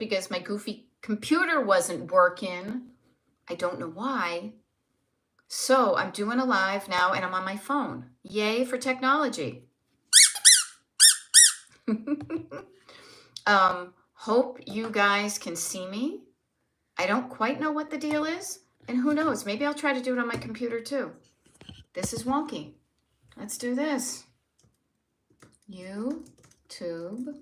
because my goofy computer wasn't working. I don't know why. So I'm doing a live now and I'm on my phone. Yay for technology. Hope you guys can see me. I don't quite know what the deal is. And who knows, maybe I'll try to do it on my computer too. This is wonky. Let's do this. YouTube.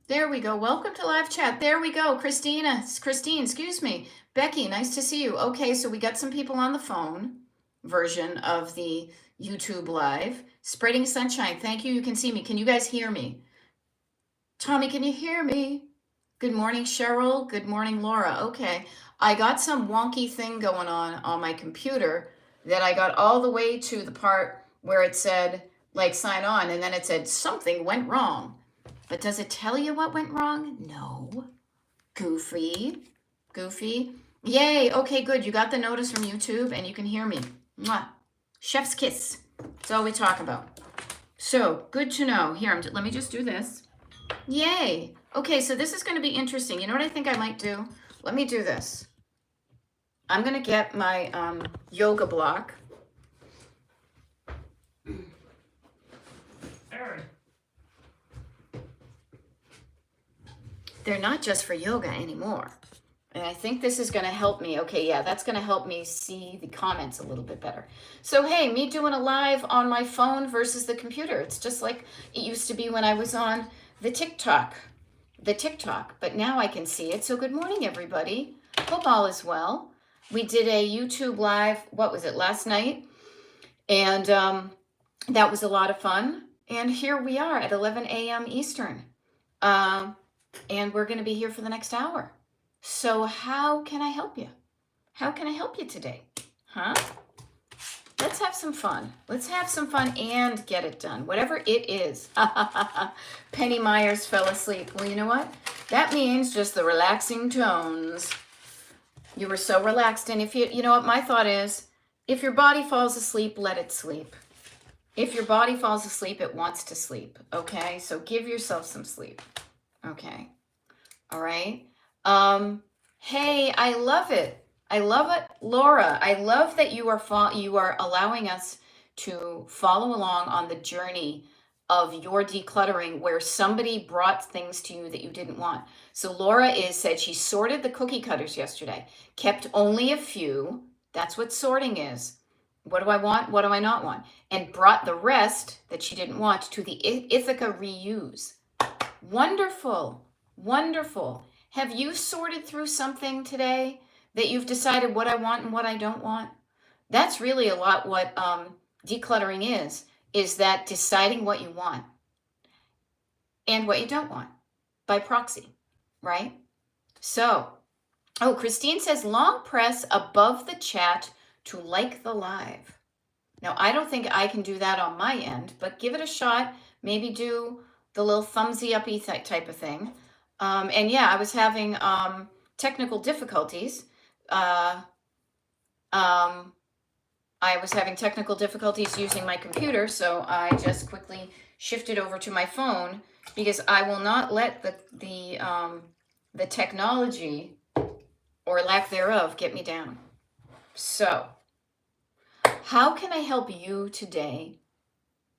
There we go. Welcome to live chat. There we go. Christine, excuse me. Becky, nice to see you. Okay, so we got some people on the phone version of the YouTube live. Spreading sunshine. Thank you. You can see me. Can you guys hear me? Tommy, can you hear me? Good morning, Cheryl. Good morning, Laura. Okay. I got some wonky thing going on my computer that I got all the way to the part where it said, like, sign on, and then it said something went wrong. But does it tell you what went wrong? No. Goofy. Yay. Okay, good. You got the notice from YouTube and you can hear me. Mwah. Chef's kiss. That's all we talk about. So, good to know. Here, let me just do this. Yay. Okay, so this is going to be interesting. You know what I think I might do? Let me do this. I'm going to get my yoga block. They're not just for yoga anymore. And I think this is going to help me. Okay, yeah, that's going to help me see the comments a little bit better. So, hey, me doing a live on my phone versus the computer. It's just like it used to be when I was on the TikTok. But now I can see it. So good morning, everybody. Hope all is well. We did a YouTube live, what was it, last night? And that was a lot of fun. And here we are at 11 a.m. Eastern. And we're going to be here for the next hour. So how can I help you? How can I help you today? Huh? Let's have some fun. Let's have some fun and get it done, whatever it is. Penny Myers fell asleep. Well, you know what? That means just the relaxing tones. You were so relaxed. And if you know what my thought is, if your body falls asleep, let it sleep. If your body falls asleep, it wants to sleep. Okay? So give yourself some sleep. Okay. All right. Hey, I love it. I love it, Laura. I love that you are allowing us to follow along on the journey of your decluttering, where somebody brought things to you that you didn't want. So Laura said she sorted the cookie cutters yesterday, kept only a few. That's what sorting is. What do I want? What do I not want? And brought the rest that she didn't want to the Ithaca reuse. Wonderful. Wonderful. Have you sorted through something today that you've decided what I want and what I don't want? That's really a lot what decluttering is that deciding what you want and what you don't want by proxy, right? So, oh, Christine says long press above the chat to like the live. Now, I don't think I can do that on my end, but give it a shot. Maybe do the little thumbsy uppy type of thing. And yeah, I was having technical difficulties. I was having technical difficulties using my computer, so I just quickly shifted over to my phone because I will not let the technology or lack thereof get me down. So, how can I help you today,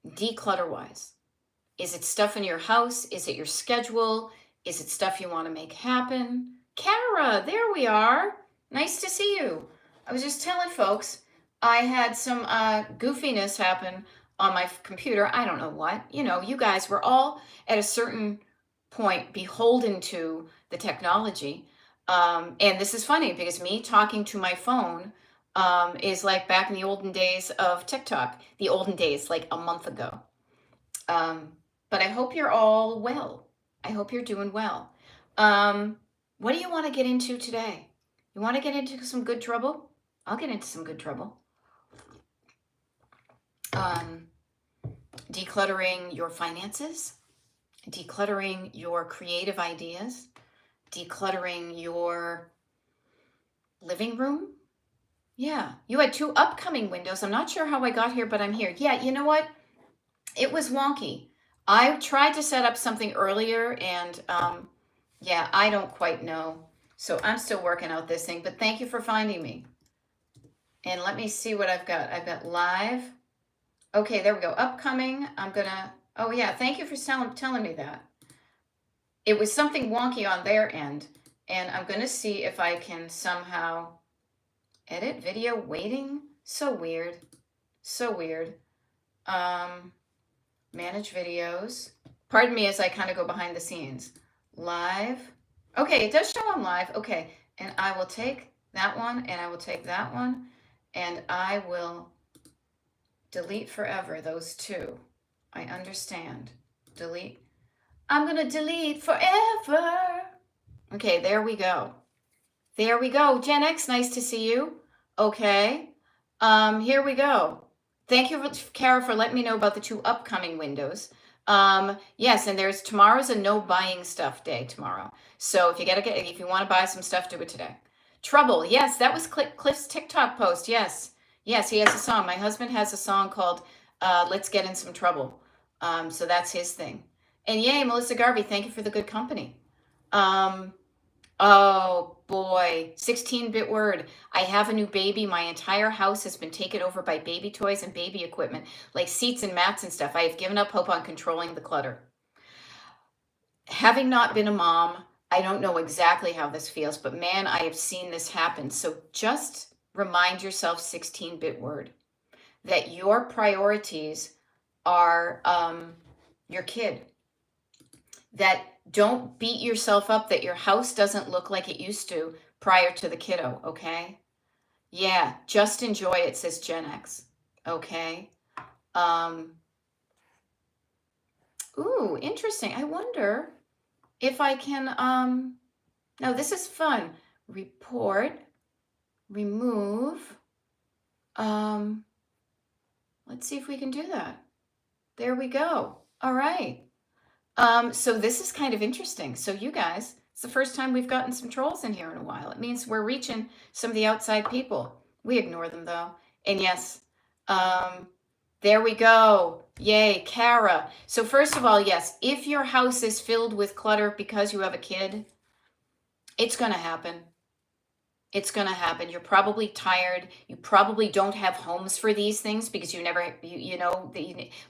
declutter-wise? Is it stuff in your house? Is it your schedule? Is it stuff you want to make happen? Kara, there we are. Nice to see you. I was just telling folks I had some goofiness happen on my computer. I don't know what. You know, you guys were all at a certain point beholden to the technology. And this is funny because me talking to my phone is like back in the olden days of TikTok. The olden days, like a month ago. But I hope you're all well. I hope you're doing well. What do you want to get into today? You want to get into some good trouble? I'll get into some good trouble. Decluttering your finances, decluttering your creative ideas, decluttering your living room. Yeah, you had 2 upcoming windows. I'm not sure how I got here, but I'm here. Yeah, you know what? It was wonky. I tried to set up something earlier and yeah, I don't quite know. So I'm still working out this thing, but thank you for finding me. And let me see what I've got. I've got live. Okay, there we go. Upcoming. I'm gonna, oh yeah, thank you for telling me that. It was something wonky on their end. And I'm gonna see if I can somehow edit video waiting. So weird. So weird. Manage videos. Pardon me as I kind of go behind the scenes. Live. Okay, it does show on live. Okay, and I will take that one and I will take that one and I will delete forever those two. I understand. Delete. I'm going to delete forever. Okay, there we go. There we go. Gen X, nice to see you. Okay. Here we go. Thank you, Kara, for letting me know about the 2 upcoming windows. Yes, and tomorrow's a no buying stuff day tomorrow. So if you want to buy some stuff, do it today. Trouble. Yes, that was Cliff's TikTok post. Yes. Yes, he has a song. My husband has a song called Let's Get in Some Trouble. So that's his thing. And yay, Melissa Garvey, thank you for the good company. Oh boy, 16-bit word. I have a new baby. My entire house has been taken over by baby toys and baby equipment, like seats and mats and stuff. I have given up hope on controlling the clutter. Having not been a mom, I don't know exactly how this feels, but man, I have seen this happen. So just remind yourself, 16-bit word, that your priorities are your kid. That don't beat yourself up that your house doesn't look like it used to prior to the kiddo, okay? Yeah, just enjoy it, says Gen X, okay? Ooh, interesting. I wonder if I can, now this is fun. Report, remove, let's see if we can do that. There we go. All right. So this is kind of interesting. So you guys, it's the first time we've gotten some trolls in here in a while. It means we're reaching some of the outside people. We ignore them though. And yes, there we go. Yay, Kara. So first of all, yes, if your house is filled with clutter because you have a kid, it's going to happen. It's going to happen. You're probably tired. You probably don't have homes for these things because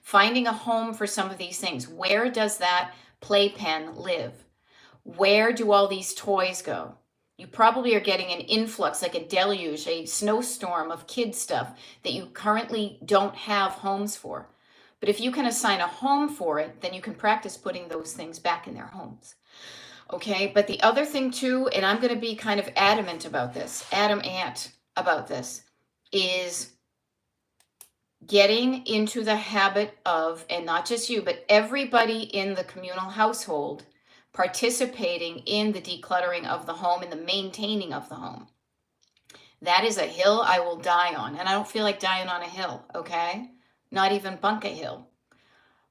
finding a home for some of these things. Where does that playpen live? Where do all these toys go? You probably are getting an influx, like a deluge, a snowstorm of kid stuff that you currently don't have homes for. But if you can assign a home for it, then you can practice putting those things back in their homes. Okay, but the other thing too, and I'm going to be kind of adamant about this, is getting into the habit of, and not just you, but everybody in the communal household participating in the decluttering of the home and the maintaining of the home. That is a hill I will die on, and I don't feel like dying on a hill, okay? Not even Bunker Hill.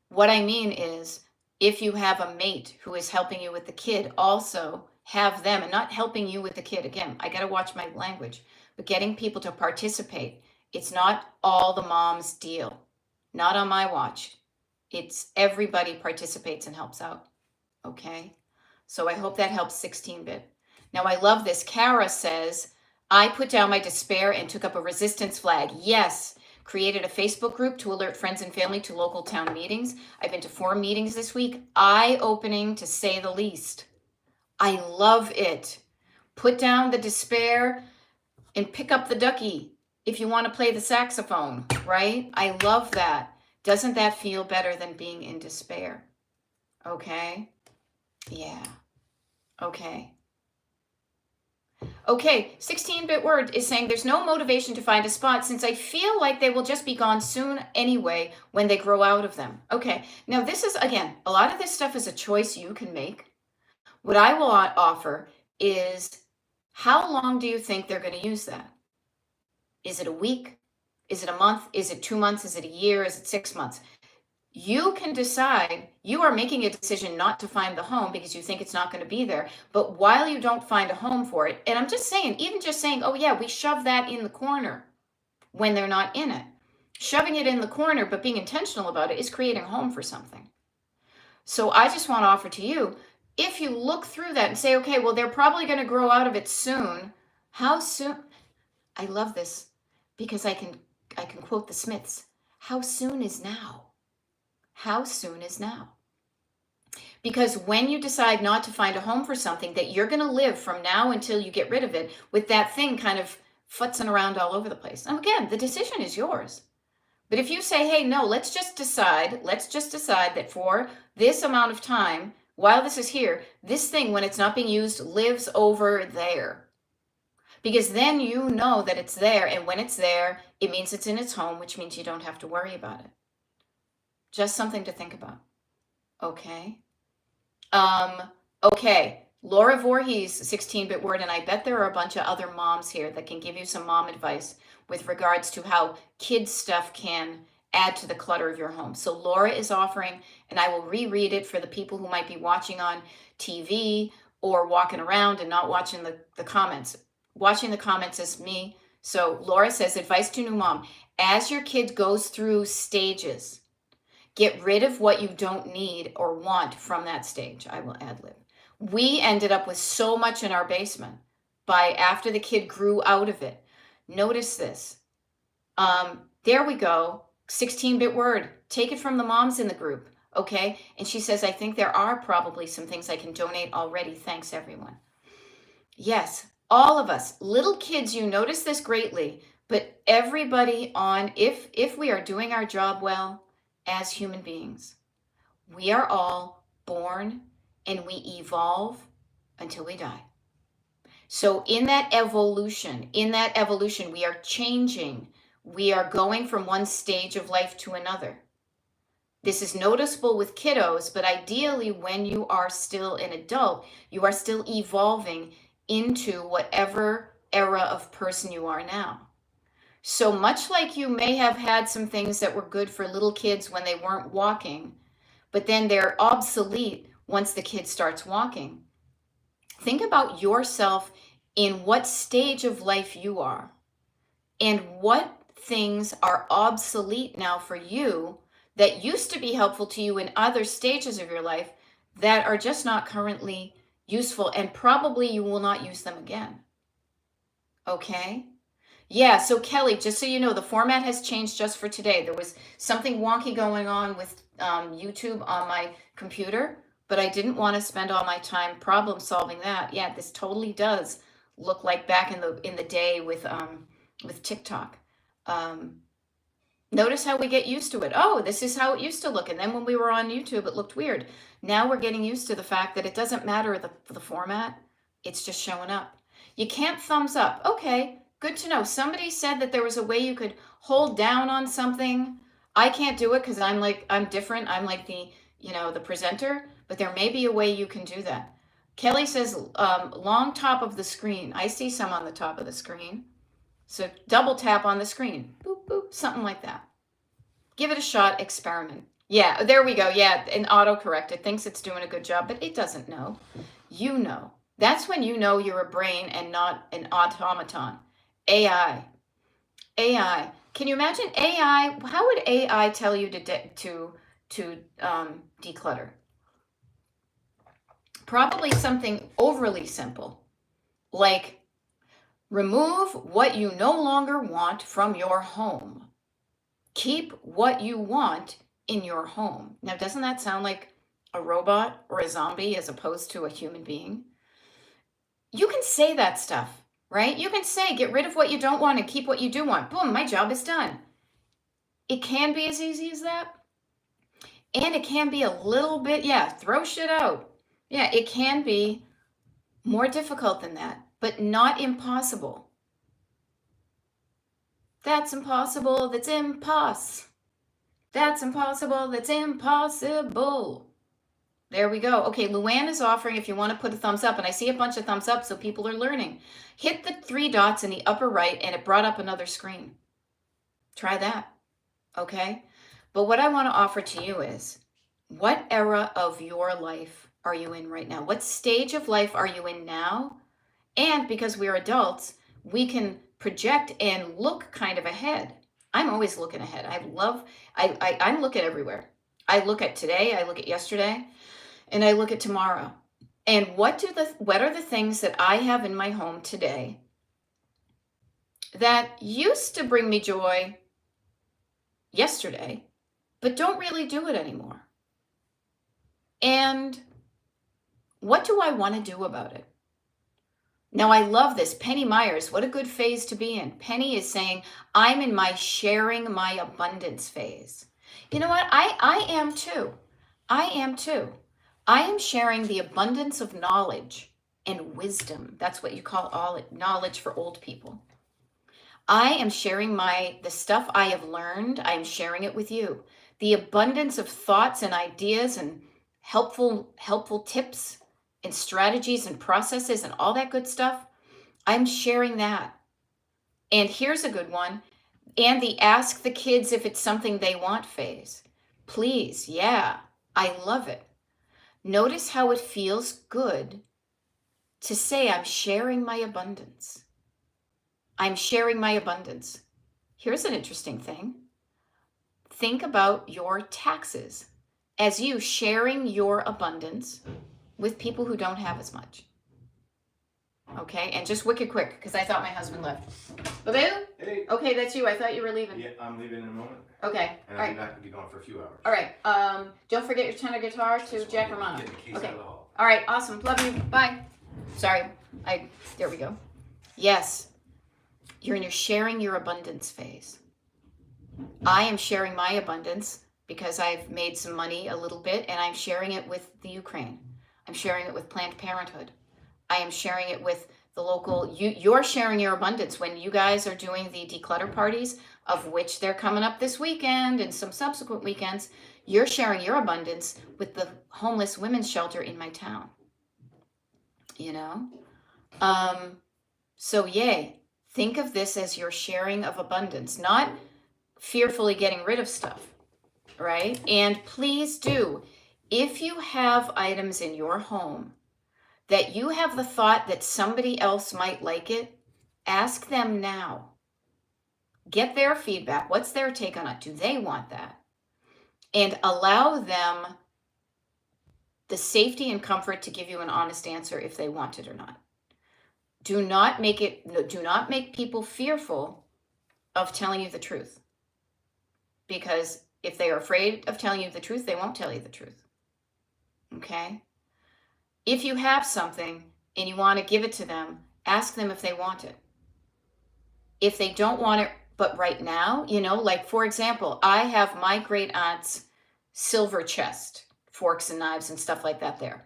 What I mean is, if you have a mate who is helping you with the kid, also have them, and not helping you with the kid. Again, I got to watch my language, but getting people to participate. It's not all the mom's deal. Not on my watch. It's everybody participates and helps out. Okay? So I hope that helps 16-bit. Now I love this. Kara says, I put down my despair and took up a resistance flag. Yes. Created a Facebook group to alert friends and family to local town meetings. I've been to 4 meetings this week. Eye-opening, to say the least. I love it. Put down the despair and pick up the ducky if you want to play the saxophone, right? I love that. Doesn't that feel better than being in despair? Okay? Yeah. Okay. Okay, 16-bit word is saying there's no motivation to find a spot since I feel like they will just be gone soon anyway when they grow out of them. Okay, now this is, again, a lot of this stuff is a choice you can make. What I will offer is, how long do you think they're going to use that? Is it a week? Is it a month? Is it 2 months? Is it a year? Is it 6 months? You can decide. You are making a decision not to find the home because you think it's not going to be there. But while you don't find a home for it, and I'm just saying, even just saying, oh yeah, we shove that in the corner when they're not in it. Shoving it in the corner, but being intentional about it, is creating a home for something. So I just want to offer to you, if you look through that and say, okay, well, they're probably going to grow out of it soon. How soon? I love this because I can quote the Smiths. How soon is now? How soon is now? Because when you decide not to find a home for something, that you're going to live from now until you get rid of it with that thing kind of futzing around all over the place. Now, again, the decision is yours. But if you say, hey, no, let's just decide that for this amount of time, while this is here, this thing, when it's not being used, lives over there. Because then you know that it's there, and when it's there, it means it's in its home, which means you don't have to worry about it. Just something to think about. Okay. Okay. Laura Voorhees, 16-bit word, and I bet there are a bunch of other moms here that can give you some mom advice with regards to how kids stuff can add to the clutter of your home. So Laura is offering, and I will reread it for the people who might be watching on TV or walking around and not watching the comments. Watching the comments is me. So Laura says, advice to new mom. As your kid goes through stages, get rid of what you don't need or want from that stage. I will ad lib. We ended up with so much in our basement after the kid grew out of it. Notice this. There we go. 16-bit word. Take it from the moms in the group. Okay. And she says, I think there are probably some things I can donate already. Thanks, everyone. Yes, all of us. Little kids, you notice this greatly, but everybody if we are doing our job well as human beings, we are all born and we evolve until we die. So in that evolution, we are changing. We are going from one stage of life to another. This is noticeable with kiddos, but ideally when you are still an adult, you are still evolving into whatever era of person you are now. So much like you may have had some things that were good for little kids when they weren't walking, but then they're obsolete once the kid starts walking. Think about yourself in what stage of life you are and what things are obsolete now for you that used to be helpful to you in other stages of your life that are just not currently useful, and probably you will not use them again. Okay? Yeah, so Kelly, just so you know, the format has changed just for today. There was something wonky going on with YouTube on my computer, but I didn't want to spend all my time problem solving that. Yeah, this totally does look like back in the day with TikTok. Notice how we get used to it. Oh, this is how it used to look. And then when we were on YouTube, it looked weird. Now we're getting used to the fact that it doesn't matter the format. It's just showing up. You can't thumbs up. Okay, good to know. Somebody said that there was a way you could hold down on something. I can't do it because I'm different. I'm like the presenter, but there may be a way you can do that. Kelly says long top of the screen. I see some on the top of the screen. So double tap on the screen. Boop, boop, something like that. Give it a shot, experiment. Yeah, there we go. Yeah, and autocorrect. It thinks it's doing a good job, but it doesn't know. You know. That's when you know you're a brain and not an automaton. AI. AI. Can you imagine AI? How would AI tell you to declutter? Probably something overly simple, like remove what you no longer want from your home. Keep what you want in your home. Now, doesn't that sound like a robot or a zombie as opposed to a human being? You can say that stuff, right? You can say, get rid of what you don't want and keep what you do want. Boom, my job is done. It can be as easy as that. And it can be a little bit, throw shit out. Yeah, it can be more difficult than that, but not impossible. That's impossible. That's impossible. That's impossible. That's impossible. There we go. Okay, Luann is offering if you want to put a thumbs up, and I see a bunch of thumbs up, so people are learning. Hit the 3 dots in the upper right, and it brought up another screen. Try that, okay? But what I want to offer to you is, what era of your life are you in right now? What stage of life are you in now? And because we're adults, we can project and look kind of ahead. I'm always looking ahead. I'm looking everywhere. I look at today, I look at yesterday, and I look at tomorrow. And what are the things that I have in my home today that used to bring me joy yesterday, but don't really do it anymore? And what do I want to do about it? Now, I love this. Penny Myers, what a good phase to be in. Penny is saying, I'm in my sharing my abundance phase. You know what? I am too. I am too. I am sharing the abundance of knowledge and wisdom. That's what you call all knowledge for old people. I am sharing the stuff I have learned. I am sharing it with you. The abundance of thoughts and ideas and helpful tips and strategies and processes and all that good stuff. I'm sharing that. And here's a good one. And the ask the kids if it's something they want phase. Please, yeah, I love it. Notice how it feels good to say, I'm sharing my abundance. I'm sharing my abundance. Here's an interesting thing. Think about your taxes as you sharing your abundance with people who don't have as much. Okay, and just wicked quick, because I thought my husband left. Baboo? Hey. Okay, that's you. I thought you were leaving. Yeah, I'm leaving in a moment. Okay. And I'll be back to be gone for a few hours. All right. Don't forget your tenor guitar to Jack Romano. Get the keys Okay. out of the hall. All right. Awesome. Love you. Bye. Sorry. There we go. Yes. You're in your sharing your abundance phase. I am sharing my abundance because I've made some money a little bit, and I'm sharing it with the Ukraine. I'm sharing it with Planned Parenthood. I am sharing it with the local. You're sharing your abundance when you guys are doing the declutter parties, of which they're coming up this weekend and some subsequent weekends. You're sharing your abundance with the homeless women's shelter in my town. You know? So yay. Think of this as your sharing of abundance, not fearfully getting rid of stuff, right? And please do, if you have items in your home that you have the thought that somebody else might like it, ask them now. Get their feedback. What's their take on it? Do they want that? And allow them the safety and comfort to give you an honest answer if they want it or not. Do not make people fearful of telling you the truth. Because if they are afraid of telling you the truth, they won't tell you the truth. Okay? If you have something and you want to give it to them, ask them if they want it. If they don't want it, but right now, like for example, I have my great aunt's silver chest, forks and knives and stuff like that there.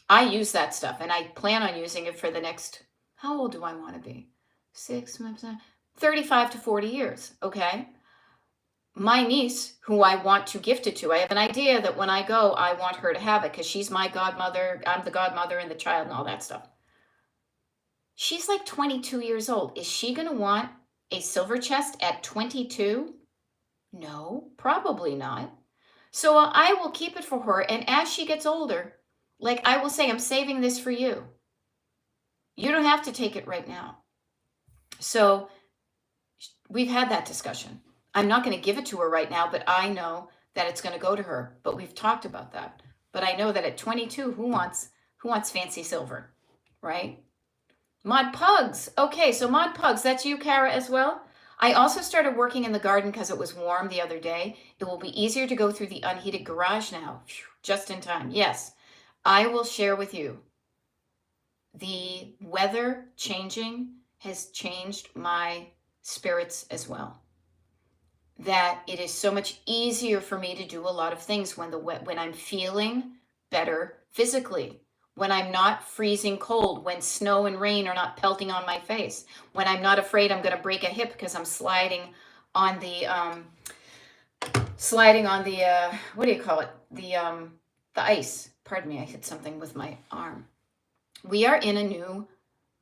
I use that stuff and I plan on using it for the next, how old do I want to be? 35 to 40 years, okay? My niece, who I want to gift it to, I have an idea that when I go, I want her to have it because she's my godmother. I'm the godmother and the child and all that stuff. She's like 22 years old. Is she going to want a silver chest at 22? No, probably not. So I will keep it for her. And as she gets older, like I will say, I'm saving this for you. You don't have to take it right now. So we've had that discussion. I'm not going to give it to her right now, but I know that it's going to go to her. But we've talked about that. But I know that at 22, who wants fancy silver, right? Mod Pugs. Okay, so Mod Pugs, that's you, Kara, as well. I also started working in the garden because it was warm the other day. It will be easier to go through the unheated garage now. Just in time. Yes, I will share with you. The weather changing has changed my spirits as well. That it is so much easier for me to do a lot of things when I'm feeling better physically, when I'm not freezing cold, when snow and rain are not pelting on my face, when I'm not afraid I'm going to break a hip because I'm sliding on the what do you call it? The ice. Pardon me, I hit something with my arm. We are in a new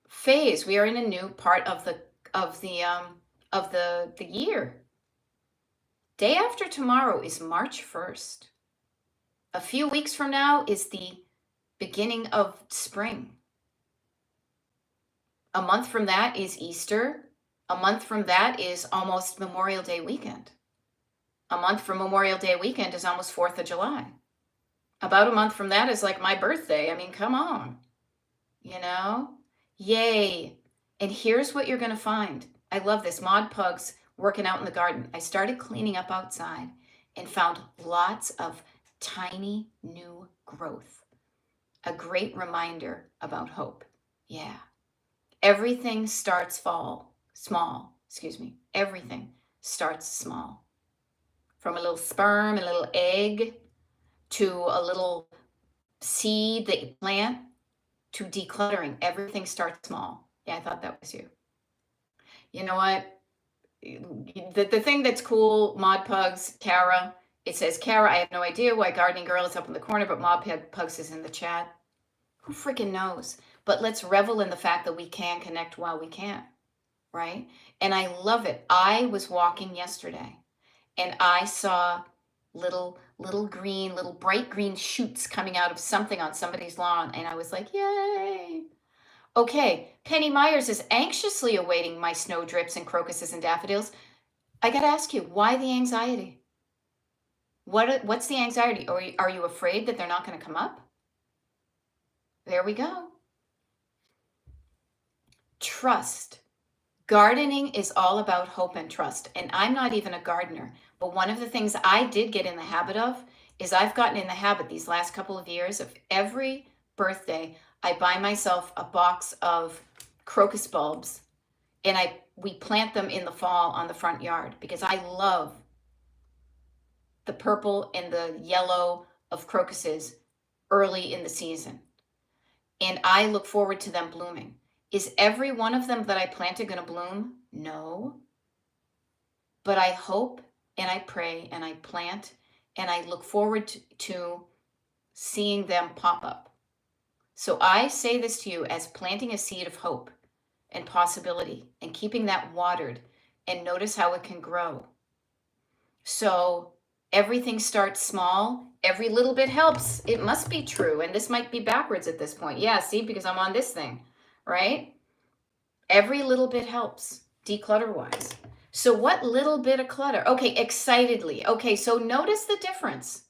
phase. We are in a new part of the year. Day after tomorrow is March 1st. A few weeks from now is the beginning of spring. A month from that is Easter. A month from that is almost Memorial Day weekend. A month from Memorial Day weekend is almost 4th of July. About a month from that is like my birthday. I mean, come on, you know? Yay. And here's what you're going to find. I love this. Mod Pugs working out in the garden. I started cleaning up outside and found lots of tiny new growth. A great reminder about hope. Yeah. Everything starts small. Everything starts small. From a little sperm, a little egg, to a little seed that you plant, to decluttering. Everything starts small. Yeah, I thought that was you. You know what? The thing that's cool, Mod Pugs, Kara, it says, Kara, I have no idea why Gardening Girl is up in the corner, but Mod Pugs is in the chat. Who freaking knows? But let's revel in the fact that we can connect while we can, right? And I love it. I was walking yesterday and I saw little bright green shoots coming out of something on somebody's lawn. And I was like, yay. Okay, Penny Myers is anxiously awaiting my snowdrips and crocuses and daffodils. I got to ask you, why the anxiety? What's the anxiety? Are you afraid that they're not going to come up? There we go. Trust. Gardening is all about hope and trust. And I'm not even a gardener, but one of the things I did get in the habit of is I've gotten in the habit these last couple of years of every birthday, I buy myself a box of crocus bulbs and we plant them in the fall on the front yard because I love the purple and the yellow of crocuses early in the season. And I look forward to them blooming. Is every one of them that I planted going to bloom? No. But I hope and I pray and I plant and I look forward to seeing them pop up. So I say this to you as planting a seed of hope and possibility and keeping that watered, and notice how it can grow. So everything starts small. Every little bit helps. It must be true. And this might be backwards at this point. Yeah, see, because I'm on this thing, right? Every little bit helps, declutter-wise. So what little bit of clutter? Okay, excitedly. Okay, so notice the difference.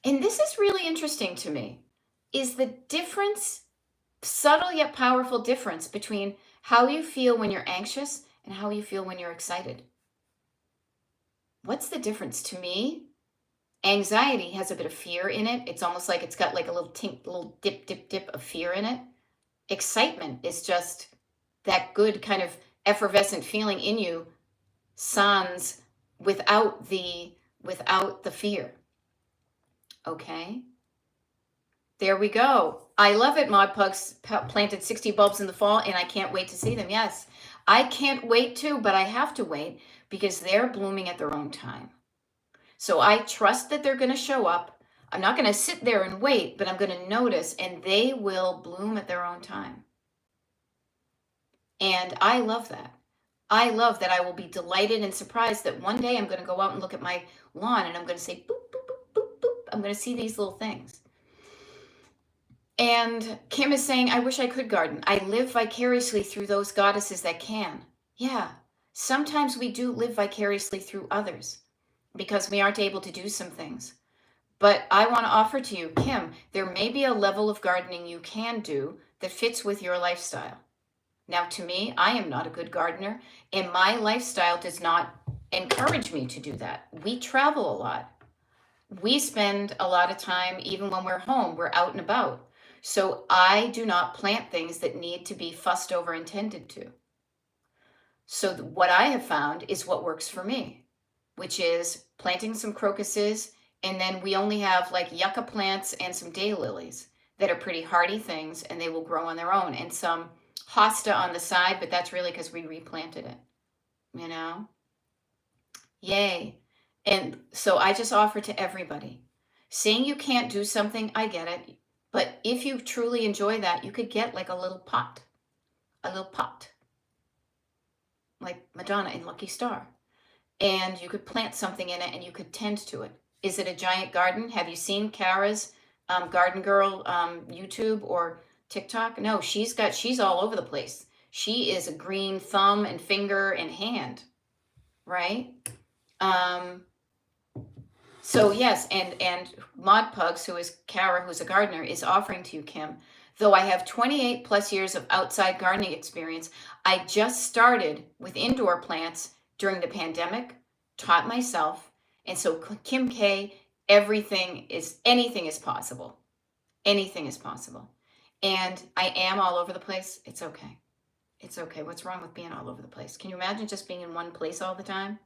And this is really interesting to me, is the difference, subtle yet powerful difference between how you feel when you're anxious and how you feel when you're excited. What's the difference to me? Anxiety has a bit of fear in it. It's almost like it's got like a little dip of fear in it. Excitement is just that good kind of effervescent feeling in you, sans without the fear. Okay. There we go. I love it. Mod Pugs planted 60 bulbs in the fall and I can't wait to see them. Yes, I can't wait to, but I have to wait because they're blooming at their own time. So I trust that they're going to show up. I'm not going to sit there and wait, but I'm going to notice and they will bloom at their own time. And I love that. I love that I will be delighted and surprised that one day I'm going to go out and look at my lawn and I'm going to say, boop, boop, boop, boop, boop. I'm going to see these little things. And Kim is saying, I wish I could garden. I live vicariously through those goddesses that can. Yeah, sometimes we do live vicariously through others because we aren't able to do some things. But I want to offer to you, Kim, there may be a level of gardening you can do that fits with your lifestyle. Now, to me, I am not a good gardener, and my lifestyle does not encourage me to do that. We travel a lot. We spend a lot of time, even when we're home, we're out and about. So I do not plant things that need to be fussed over and tended to. So what I have found is what works for me, which is planting some crocuses, and then we only have like yucca plants and some daylilies that are pretty hardy things, and they will grow on their own, and some hosta on the side, but that's really because we replanted it, you know? Yay. And so I just offer to everybody. Saying you can't do something, I get it. But if you truly enjoy that, you could get like a little pot, like Madonna in Lucky Star. And you could plant something in it and you could tend to it. Is it a giant garden? Have you seen Kara's Garden Girl YouTube or TikTok? No, she's all over the place. She is a green thumb and finger and hand, right? So yes, and Mod Pugs, who is Kara, who's a gardener, is offering to you, Kim. Though I have 28 plus years of outside gardening experience, I just started with indoor plants during the pandemic, taught myself, and so Kim K, anything is possible. Anything is possible. And I am all over the place. It's okay. It's okay. What's wrong with being all over the place? Can you imagine just being in one place all the time?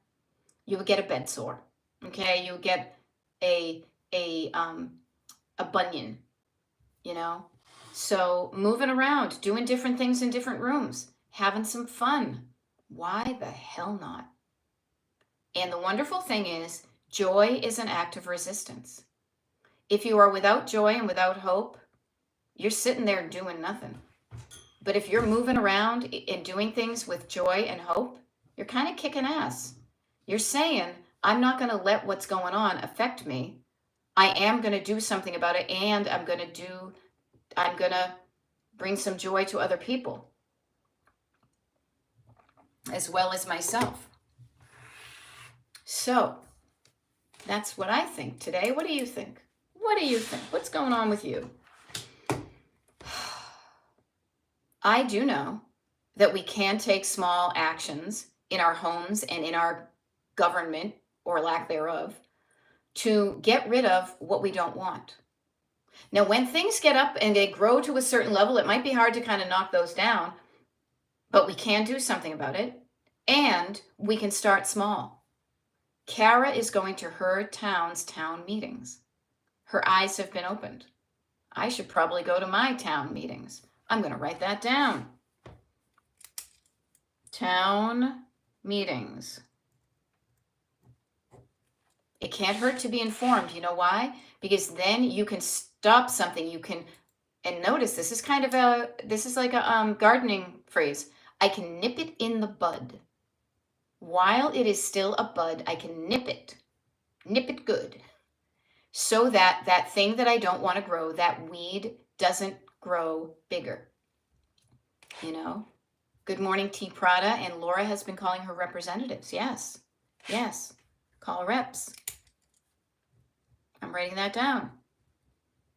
You would get a bed sore. Okay, you would get a a um a bunion, you know. So moving around, doing different things in different rooms, having some fun. Why the hell not? And the wonderful thing is, joy is an act of resistance. If you are without joy and without hope, you're sitting there doing nothing. But if you're moving around and doing things with joy and hope, you're kind of kicking ass. You're saying, I'm not going to let what's going on affect me. I am going to do something about it, and I'm going to bring some joy to other people as well as myself. So that's what I think today. What do you think? What do you think? What's going on with you? I do know that we can take small actions in our homes and in our government, or lack thereof, to get rid of what we don't want. Now, when things get up and they grow to a certain level, it might be hard to kind of knock those down, but we can do something about it, and we can start small. Kara is going to her town's town meetings. Her eyes have been opened. I should probably go to my town meetings. I'm going to write that down. Town meetings. It can't hurt to be informed. You know why? Because then you can stop something. You can, and notice this is like a gardening phrase. I can nip it in the bud. While it is still a bud, I can nip it good, so that that thing that I don't want to grow, that weed, doesn't grow bigger. You know? Good morning, T. Prada, and Laura has been calling her representatives. Yes. Call reps. I'm writing that down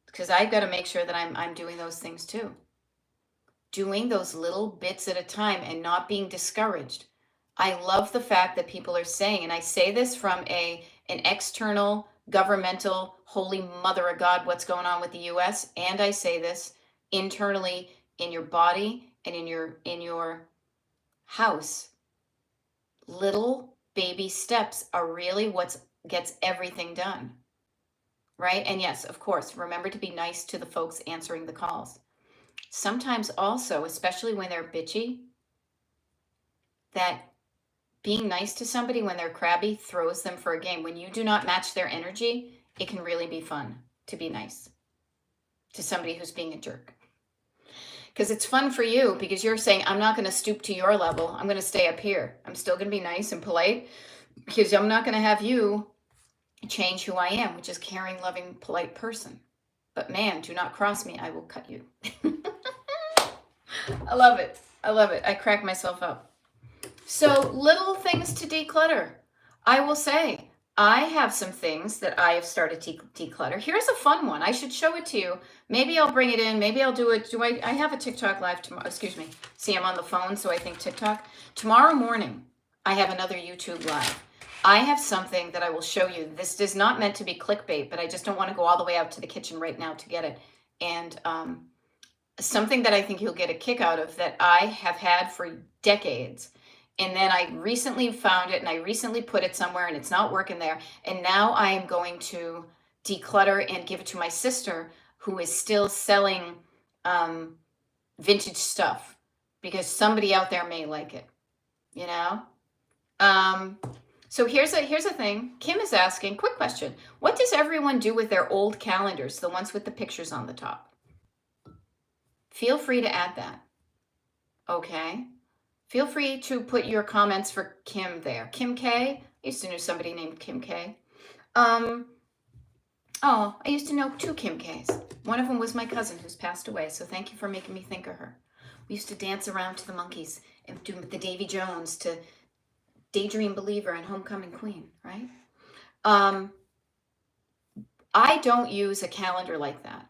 because I've got to make sure that I'm doing those things too. Doing those little bits at a time and not being discouraged. I love the fact that people are saying, and I say this from an external, governmental, holy mother of God, what's going on with the US, and I say this internally in your body and in your house. Little baby steps are really what gets everything done. Right? And yes, of course, remember to be nice to the folks answering the calls. Sometimes also, especially when they're bitchy, that being nice to somebody when they're crabby throws them for a game. When you do not match their energy, it can really be fun to be nice to somebody who's being a jerk. Because it's fun for you, because you're saying, I'm not going to stoop to your level. I'm going to stay up here. I'm still going to be nice and polite, because I'm not going to have you change who I am, which is caring, loving, polite person. But man, do not cross me. I will cut you. I love it. I crack myself up. So little things to declutter. I will say, I have some things that I have started to declutter. Here's a fun one. I should show it to you. Maybe I'll bring it in. Maybe I'll do it. I have a TikTok live tomorrow. Excuse me. See, I'm on the phone, so I think TikTok. Tomorrow morning, I have another YouTube live. I have something that I will show you. This is not meant to be clickbait, but I just don't want to go all the way out to the kitchen right now to get it. And something that I think you'll get a kick out of, that I have had for decades. And then I recently found it, and I recently put it somewhere, and it's not working there. And now I am going to declutter and give it to my sister, who is still selling vintage stuff, because somebody out there may like it, you know? So here's a thing. Kim is asking, quick question. What does everyone do with their old calendars, the ones with the pictures on the top? Feel free to add that. Okay. Feel free to put your comments for Kim there. Kim K. I used to know somebody named Kim K. Oh, I used to know 2 Kim Ks. One of them was my cousin who's passed away, so thank you for making me think of her. We used to dance around to the Monkees and do the Davy Jones to Daydream Believer and Homecoming Queen, right? I don't use a calendar like that.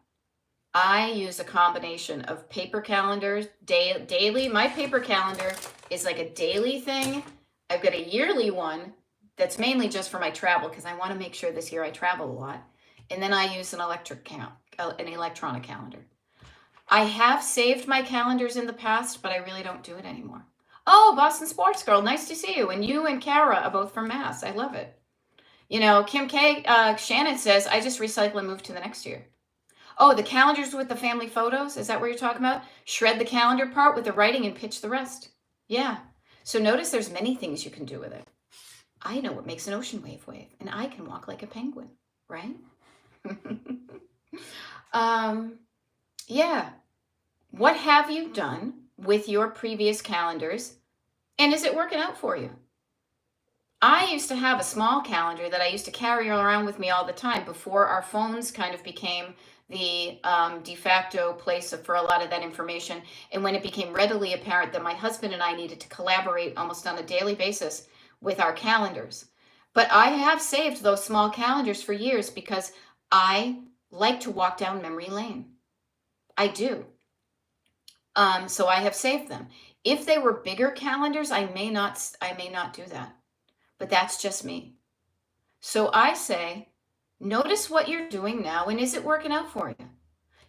I use a combination of paper calendars, daily. My paper calendar is like a daily thing. I've got a yearly one that's mainly just for my travel because I want to make sure this year I travel a lot. And then I use an electronic calendar. I have saved my calendars in the past, but I really don't do it anymore. Oh, Boston Sports Girl, nice to see you. And you and Kara are both from Mass. I love it. You know, Kim K. Shannon says, I just recycle and move to the next year. Oh, the calendars with the family photos? Is that what you're talking about? Shred the calendar part with the writing and pitch the rest. Yeah. So notice there's many things you can do with it. I know what makes an ocean wave, and I can walk like a penguin, right? Yeah. What have you done with your previous calendars, and is it working out for you? I used to have a small calendar that I used to carry around with me all the time before our phones kind of became the de facto place for a lot of that information. And when it became readily apparent that my husband and I needed to collaborate almost on a daily basis with our calendars. But I have saved those small calendars for years because I like to walk down memory lane. I do. So I have saved them. If they were bigger calendars, I may not do that. But that's just me. So I say, notice what you're doing now, and is it working out for you?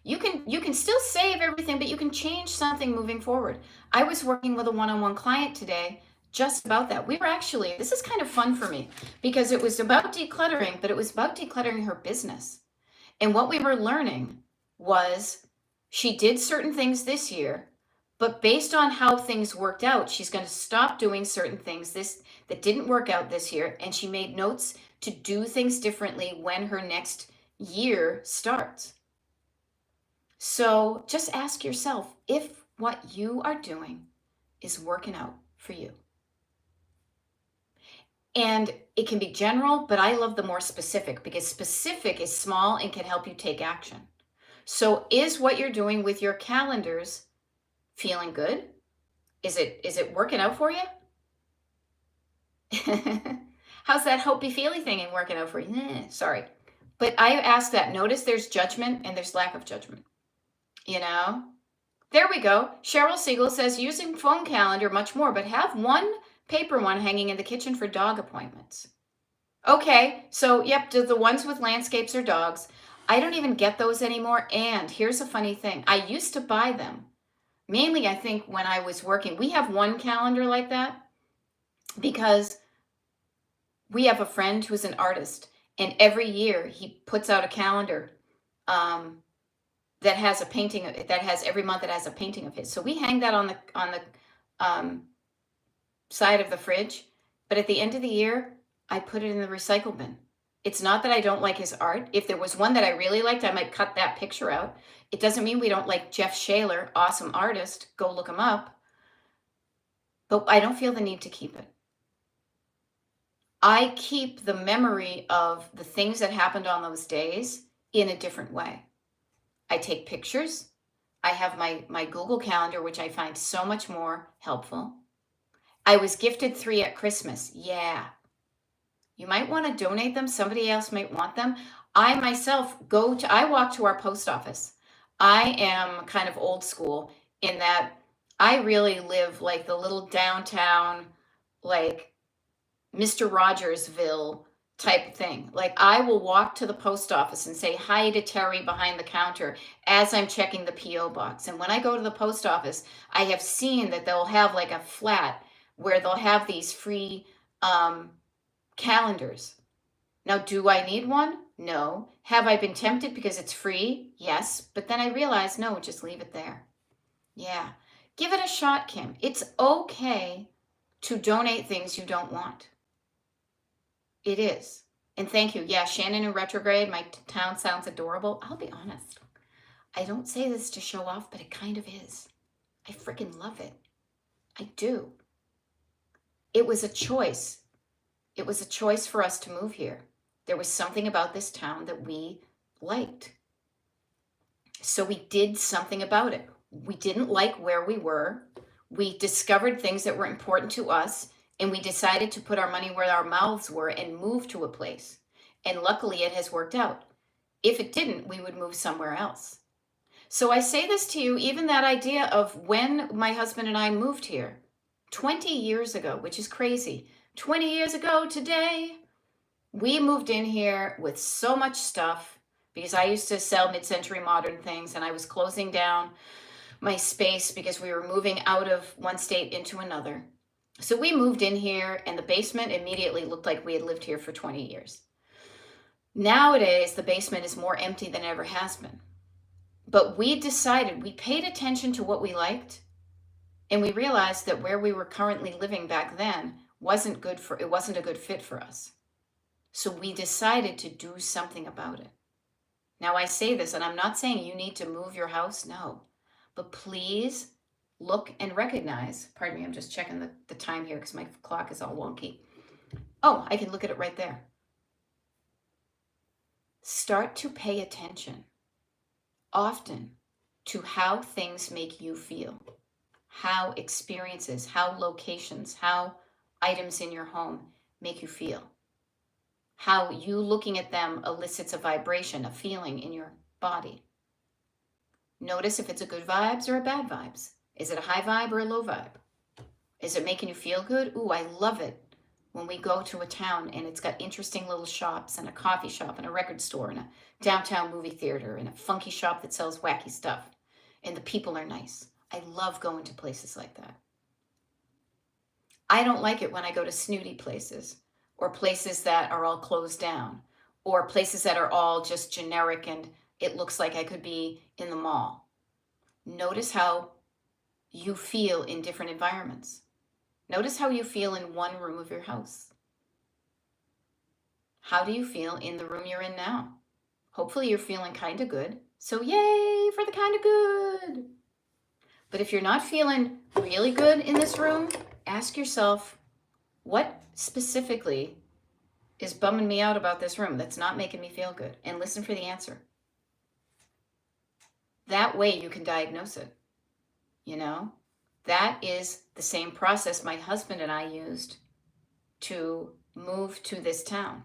You can still save everything, but you can change something moving forward. I was working with a one-on-one client today just about that. This is kind of fun for me because it was about decluttering, but it was about decluttering her business. And what we were learning was she did certain things this year, but based on how things worked out, she's going to stop doing certain things that didn't work out this year, and she made notes to do things differently when her next year starts. So just ask yourself if what you are doing is working out for you. And it can be general, but I love the more specific because specific is small and can help you take action. So is what you're doing with your calendars feeling good? Is it working out for you? How's that hopey feely thing and working out for you? Sorry. But I ask that. Notice there's judgment and there's lack of judgment. You know? There we go. Cheryl Siegel says using phone calendar much more, but have one paper one hanging in the kitchen for dog appointments. Okay, so yep, the ones with landscapes or dogs. I don't even get those anymore. And here's a funny thing. I used to buy them. Mainly, I think when I was working. We have one calendar like that because we have a friend who's an artist, and every year he puts out a calendar that has a painting that has every month that has a painting of his. So we hang that on the side of the fridge. But at the end of the year, I put it in the recycle bin. It's not that I don't like his art. If there was one that I really liked, I might cut that picture out. It doesn't mean we don't like Jeff Shaler, awesome artist. Go look him up. But I don't feel the need to keep it. I keep the memory of the things that happened on those days in a different way. I take pictures. I have my Google Calendar, which I find so much more helpful. I was gifted 3 at Christmas. Yeah. You might want to donate them. Somebody else might want them. I myself I walk to our post office. I am kind of old school in that I really live like the little downtown, like Mr. Rogersville type thing. Like I will walk to the post office and say hi to Terry behind the counter as I'm checking the P.O. box. And when I go to the post office, I have seen that they'll have like a flat where they'll have these free calendars. Now, do I need one? No. Have I been tempted because it's free? Yes. But then I realized, no, just leave it there. Yeah. Give it a shot, Kim. It's okay to donate things you don't want. It is. And thank you. Yeah, Shannon in retrograde. My town sounds adorable. I'll be honest. I don't say this to show off, but it kind of is. I freaking love it. I do. It was a choice. It was a choice for us to move here. There was something about this town that we liked. So we did something about it. We didn't like where we were. We discovered things that were important to us, and we decided to put our money where our mouths were and move to a place. And luckily, it has worked out. If it didn't, we would move somewhere else. So I say this to you, even that idea of when my husband and I moved here 20 years ago, which is crazy. 20 years ago today, we moved in here with so much stuff because I used to sell mid-century modern things and I was closing down my space because we were moving out of one state into another. So we moved in here and the basement immediately looked like we had lived here for 20 years. Nowadays, the basement is more empty than it ever has been. But we decided, we paid attention to what we liked, and we realized that where we were currently living back then wasn't a good fit for us. So we decided to do something about it. Now I say this, and I'm not saying you need to move your house, no. But please look and recognize, pardon me, I'm just checking the time here because my clock is all wonky. Oh, I can look at it right there. Start to pay attention often to how things make you feel, how experiences, how locations, how items in your home make you feel, how you looking at them elicits a vibration, a feeling in your body. Notice if it's a good vibes or a bad vibes. Is it a high vibe or a low vibe? Is it making you feel good? Ooh, I love it when we go to a town and it's got interesting little shops and a coffee shop and a record store and a downtown movie theater and a funky shop that sells wacky stuff. And the people are nice. I love going to places like that. I don't like it when I go to snooty places or places that are all closed down or places that are all just generic and it looks like I could be in the mall. Notice how you feel in different environments. Notice how you feel in one room of your house. How do you feel in the room you're in now? Hopefully you're feeling kind of good. So yay for the kind of good. But if you're not feeling really good in this room, ask yourself, what specifically is bumming me out about this room that's not making me feel good? And listen for the answer. That way you can diagnose it. You know, that is the same process my husband and I used to move to this town.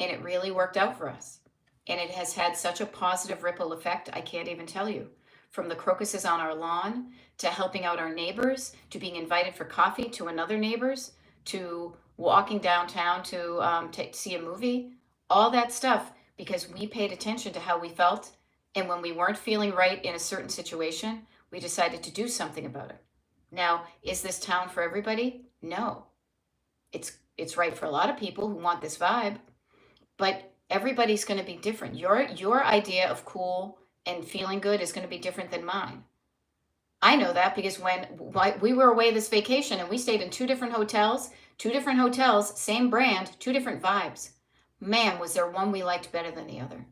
And it really worked out for us. And it has had such a positive ripple effect, I can't even tell you. From the crocuses on our lawn, to helping out our neighbors, to being invited for coffee to another neighbor's, to walking downtown to see a movie, all that stuff, because we paid attention to how we felt. And when we weren't feeling right in a certain situation, we decided to do something about it. Now, is this town for everybody? No. It's right for a lot of people who want this vibe, but everybody's going to be different. Your idea of cool and feeling good is going to be different than mine. I know that because when we were away this vacation and we stayed in two different hotels, same brand, two different vibes. Man, was there one we liked better than the other.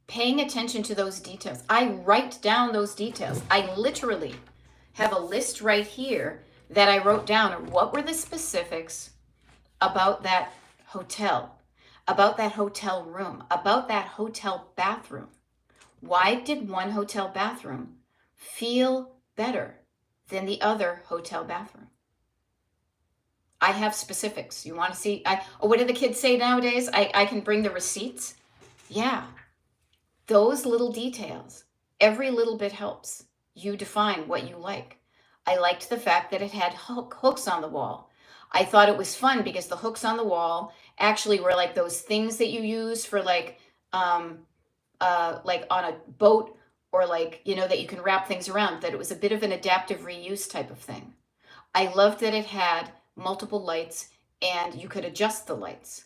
Paying attention to those details. I write down those details. I literally have a list right here that I wrote down of what were the specifics about that hotel, about that hotel room, about that hotel bathroom. Why did one hotel bathroom feel better than the other hotel bathroom? I have specifics. You want to see? What do the kids say nowadays? I can bring the receipts. Yeah. Those little details, every little bit helps you define what you like. I liked the fact that it had hooks on the wall. I thought it was fun because the hooks on the wall actually were like those things that you use for like on a boat or like, that you can wrap things around, that it was a bit of an adaptive reuse type of thing. I loved that it had multiple lights and you could adjust the lights.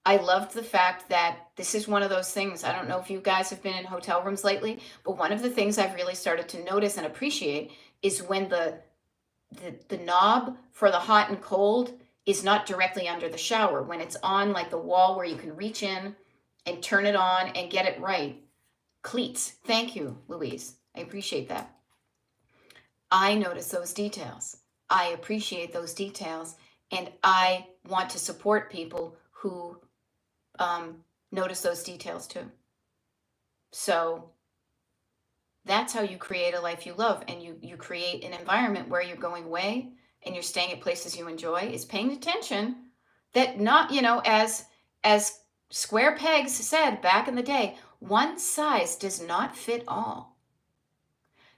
I loved the fact that this is one of those things, I don't know if you guys have been in hotel rooms lately, but one of the things I've really started to notice and appreciate is when the knob for the hot and cold is not directly under the shower, when it's on like the wall where you can reach in and turn it on and get it right. Cleats. Thank you, Louise. I appreciate that. I notice those details. I appreciate those details, and I want to support people who notice those details too. So that's how you create a life you love, and you create an environment where you're going away and you're staying at places you enjoy, is paying attention that not, as Square pegs said back in the day, one size does not fit all.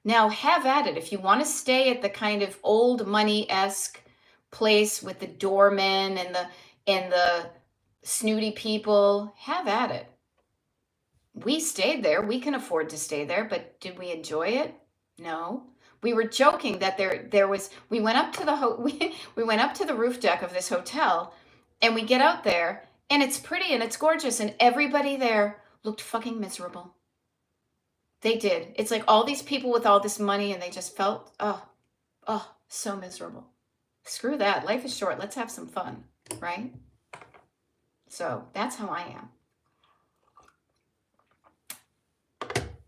Now have at it. If you want to stay at the kind of old money-esque place with the doormen and the snooty people, have at it. We stayed there. We can afford to stay there, but did we enjoy it? No. We were joking that there was we went up to the we went up to the roof deck of this hotel, and we get out there and it's pretty and it's gorgeous and everybody there looked fucking miserable. They did. It's like all these people with all this money and they just felt so miserable. Screw that. Life is short. Let's have some fun, right? So, that's how I am.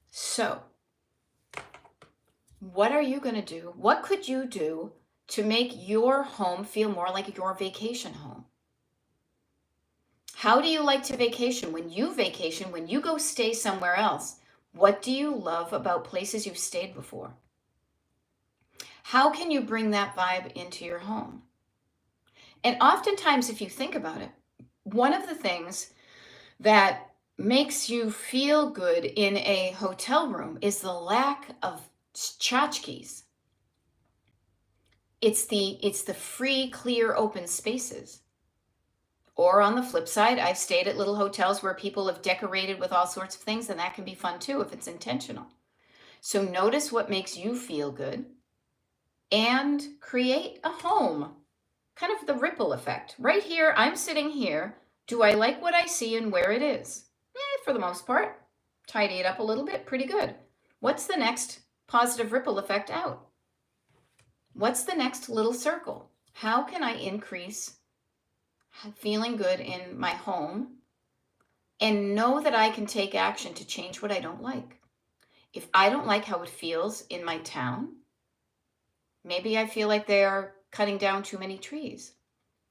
So, what are you going to do? What could you do to make your home feel more like your vacation home? How do you like to vacation? When you go stay somewhere else, what do you love about places you've stayed before? How can you bring that vibe into your home? And oftentimes, if you think about it, one of the things that makes you feel good in a hotel room is the lack of tchotchkes. It's the free, clear, open spaces. Or on the flip side, I've stayed at little hotels where people have decorated with all sorts of things, and that can be fun too if it's intentional. So notice what makes you feel good and create a home. Kind of the ripple effect. Right here, I'm sitting here. Do I like what I see and where it is? For the most part. Tidy it up a little bit, pretty good. What's the next positive ripple effect out? What's the next little circle? How can I increase feeling good in my home and know that I can take action to change what I don't like? If I don't like how it feels in my town, maybe I feel like they are cutting down too many trees.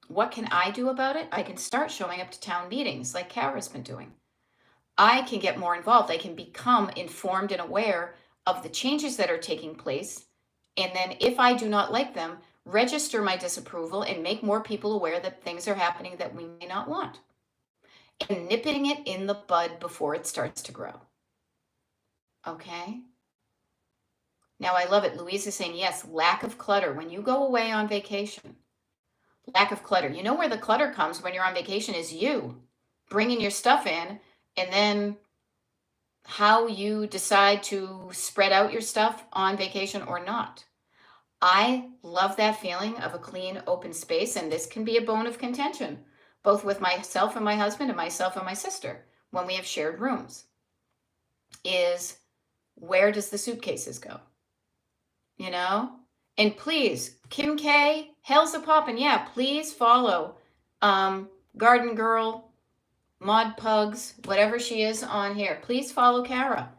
What can I do about it? I can start showing up to town meetings like Kara's been doing. I can get more involved. I can become informed and aware of the changes that are taking place. And then if I do not like them, register my disapproval and make more people aware that things are happening that we may not want. And nipping it in the bud before it starts to grow. Okay? Now I love it. Louise is saying, yes, lack of clutter. When you go away on vacation, lack of clutter. You know where the clutter comes when you're on vacation is you bringing your stuff in, and then how you decide to spread out your stuff on vacation or not. I love that feeling of a clean, open space, and this can be a bone of contention, both with myself and my husband and myself and my sister when we have shared rooms, is where does the suitcases go? You know? And please, Kim K, hell's a poppin'. Yeah, please follow Garden Girl, Mod Pugs, whatever she is on here. Please follow Kara.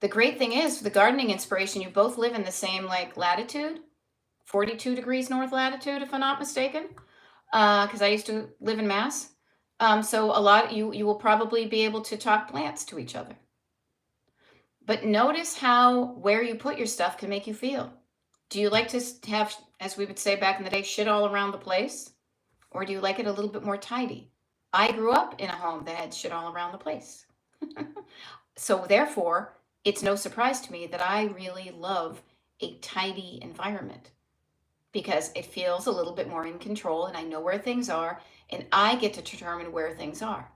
The great thing is, the gardening inspiration, you both live in the same latitude, 42 degrees north latitude, if I'm not mistaken, because I used to live in Mass. So a lot, you will probably be able to talk plants to each other. But notice how where you put your stuff can make you feel. Do you like to have, as we would say back in the day, shit all around the place? Or do you like it a little bit more tidy? I grew up in a home that had shit all around the place. So therefore, it's no surprise to me that I really love a tidy environment because it feels a little bit more in control and I know where things are and I get to determine where things are.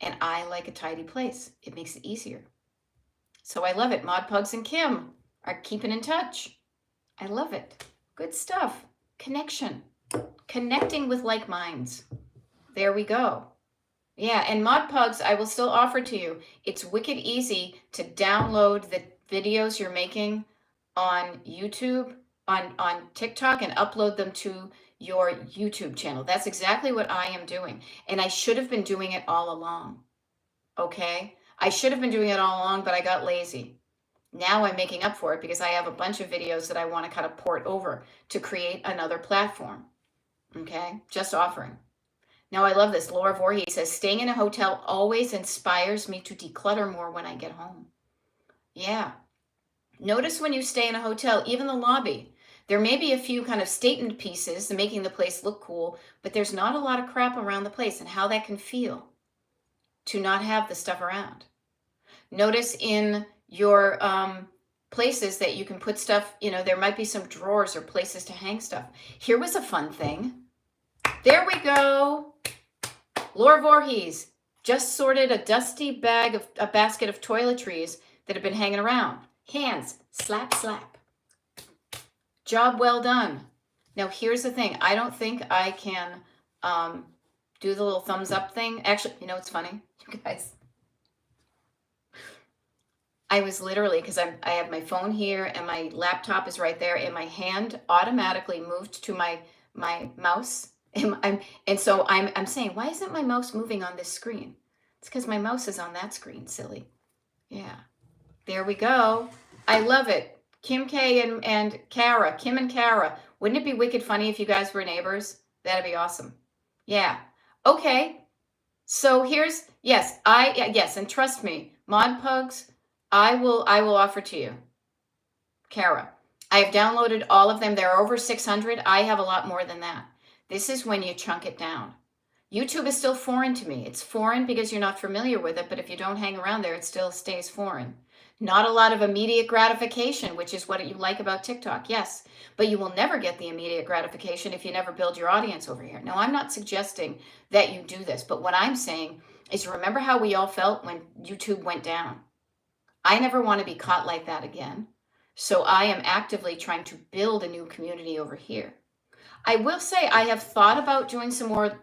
And I like a tidy place. It makes it easier. So I love it. Mod Pugs and Kim are keeping in touch. I love it. Good stuff. Connection. Connecting with like minds. There we go. Yeah, and Mod Pugs, I will still offer to you. It's wicked easy to download the videos you're making on YouTube, on TikTok, and upload them to your YouTube channel. That's exactly what I am doing. And I should have been doing it all along. Okay? I should have been doing it all along, but I got lazy. Now I'm making up for it because I have a bunch of videos that I want to kind of port over to create another platform. Okay? Just offering. Now I love this. Laura Voorhees says, staying in a hotel always inspires me to declutter more when I get home. Yeah. Notice when you stay in a hotel, even the lobby, there may be a few kind of statement pieces making the place look cool, but there's not a lot of crap around the place and how that can feel. to not have the stuff around. Notice in your places that you can put stuff, there might be some drawers or places to hang stuff. Here was a fun thing. There we go. Laura Voorhees just sorted a dusty a basket of toiletries that have been hanging around. Hands, slap, slap. Job well done. Now, here's the thing. I don't think I can do the little thumbs up thing. Actually, it's funny, you guys. I was literally, because I have my phone here and my laptop is right there, and my hand automatically moved to my mouse. And so I'm saying, why isn't my mouse moving on this screen? It's because my mouse is on that screen, silly. Yeah. There we go. I love it. Kim K and Kara. Kim and Kara. Wouldn't it be wicked funny if you guys were neighbors? That'd be awesome. Yeah. Okay. So yes, and trust me, Mod Pugs, I will offer to you. Kara, I have downloaded all of them. There are over 600. I have a lot more than that. This is when you chunk it down. YouTube is still foreign to me. It's foreign because you're not familiar with it, but if you don't hang around there, it still stays foreign. Not a lot of immediate gratification, which is what you like about TikTok, yes, but you will never get the immediate gratification if you never build your audience over here. Now, I'm not suggesting that you do this, but what I'm saying is remember how we all felt when YouTube went down. I never want to be caught like that again, so I am actively trying to build a new community over here. I will say I have thought about doing some more